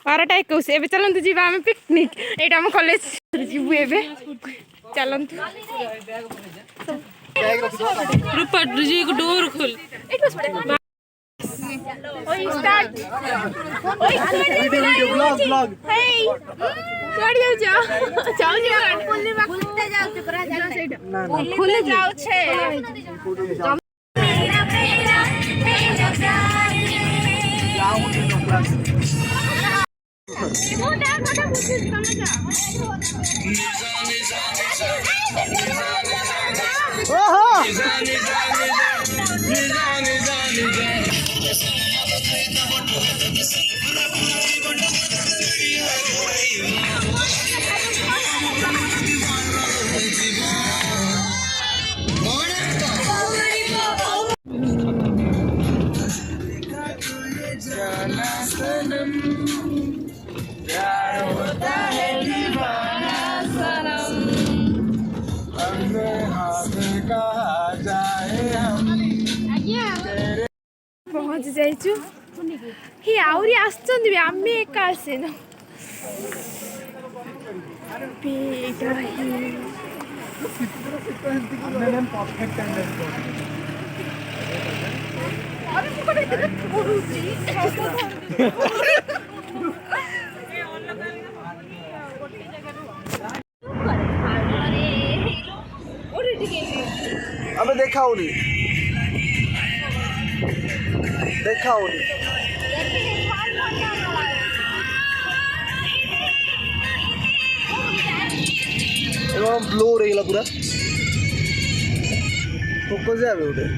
बारटा 21 एवं चलते जी आम पिकनिक ये आम कॉलेज जीवु ए चलतु डोर खोल पहुँच जाइचु ही आउरी आछन भी आम्ही एका आसेन पेटा ही अबे देखा ब्लो रही पूरा फोकस है गोटे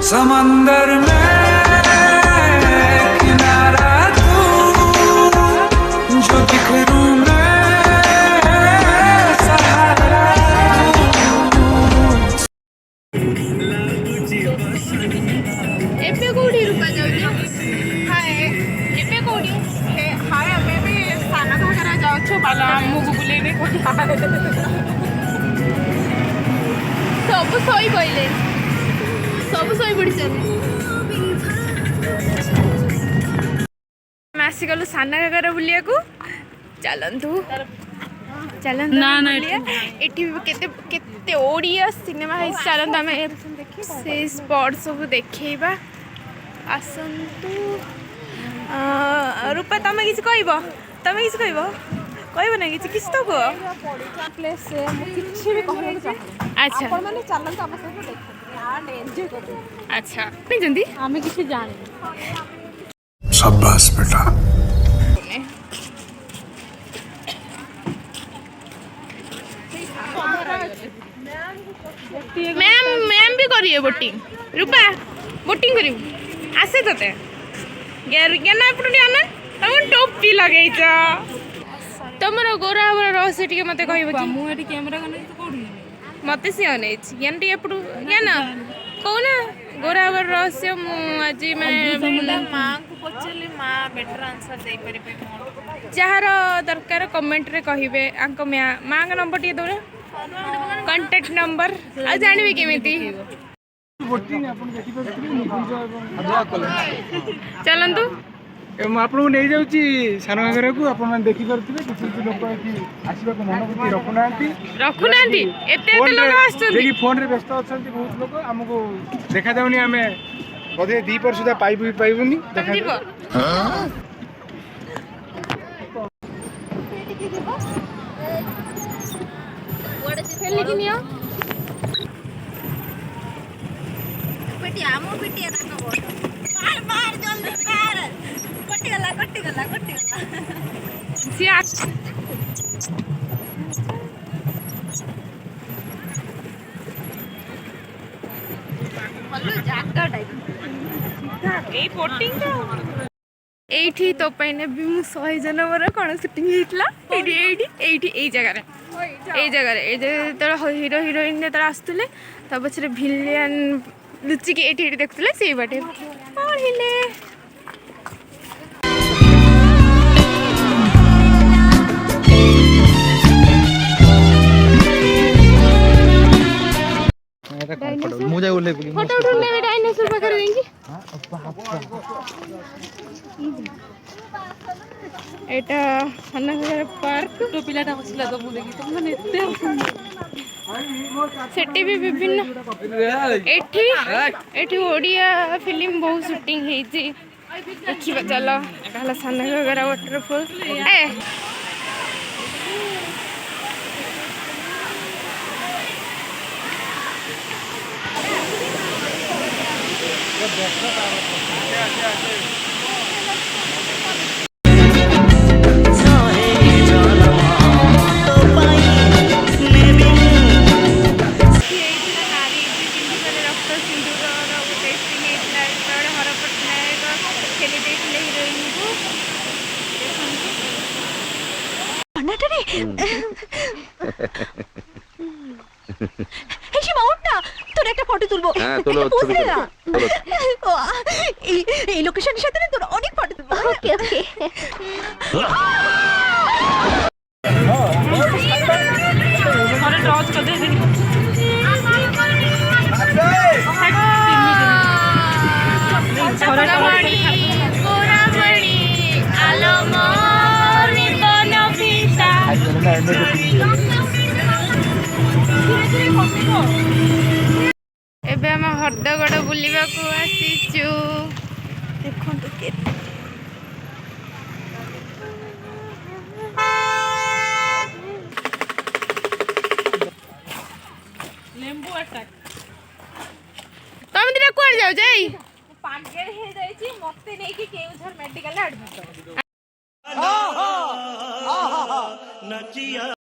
समंदर में किनारा तू जो बिखरूं मैं सहारा एबे कोडी रुपा जाउछु हाय एबे कोडी हाय हमें भी सनाघागरा जाउछु बाला मुगु बुलेबे कोडी सब सोई कइले सब सोई पड़ी आसी गलु सनाघागरा बुलिया को चलतु चलतु ना ना एठी केते केते ओडिया सिनेमा है चलतु आमे से स्पॉट सब देखैबा आसंतु रूपा तमे किछ कहइबो कहइबो ना किछ तो को प्लेस मु किछ भी कहले चाहे अच्छा आपण माने चलंत हम सब देख यार एन्जॉय करू अच्छा नहीं जंदी हमें किछ जाने शाबाश बेटा मैम भी करिए बोटिंग रूपा बोटिंग करियो आसे तते गेना एपटू आना तुम टोपी लगै छ तमर गोरा रहस्य टिके मते कहइबो मु एटी कैमरा कने तो कोडी मते सी अनै छ यान टिके एपटू याना कोना गोरा रहस्य मु आज मैं मां को पचली मां बेटर आंसर दे परिबे जहार दरकार कमेंट रे कहिबे आंक मां का नंबर टिके दो कांटेक्ट नंबर आ जानबे केमिति चलतु आपको नहीं जाऊँगी सानघागरा को आप देखिपे किसी लोक आसवा मन रखुना फोन रे व्यस्त अच्छा बहुत लोग आमको देखा जाऊनी आम बोधे दीपर सुधा पाइबुनी एठी तो पाइने भी मु 100 जनवर कौन शूटिंग होइतला एठी जगह तो हीरो हिरोइन तो आसुले ता पछरे भिलियन लुचिक एठी देखुले से बाटे पढ़िले फोटो उठने डायनासोर पकड़ देंगे एटा सनाघागरा पार्क तो पिलाटा बसला तो मु देखि तो माने एते सेठी भी विभिन्न एठी ओडिया फिल्म बहुत शूटिंग हेची देखिबा चलो एटा हला सनाघागरा वाटरफॉल ए তোর একটা ফটো তুলবো হ্যাঁ তোলো ছবি তোলো এই লোকেশনের সাথে না তোর অনেক ফটো তুলবো ওকে ওকে আরে টর্চ কর দে ছড়াবাড়ি কোরাবাড়ি আলমো নিবন পিতা एबे हम हरदगड़ बुलिबा को आसीचु देखो तो के लेंबू अटैक तुम दिना कोर जाओ जाई पागल हे जाई छी मते नै कि केउझर मेडिकल एडमिट कर आहा नचिया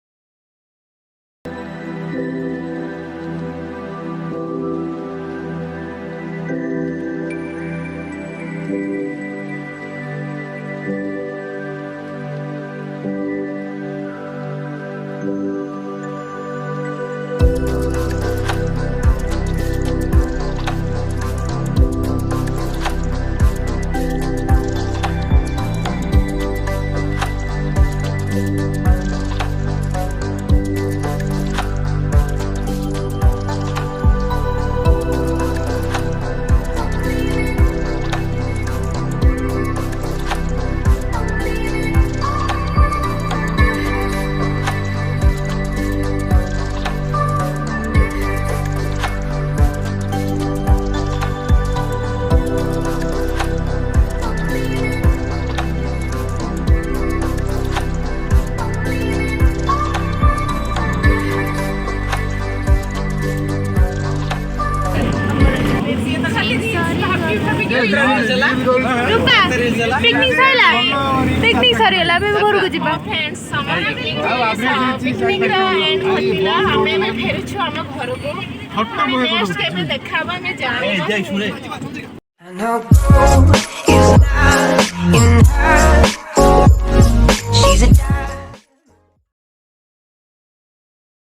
पिकनिक सरीला घर को जीवा फ्रेंड्स समर पिकनिक एंड होतिला हमें में फेरछु हम घर को नेक्स्ट के में देखाबा में जाने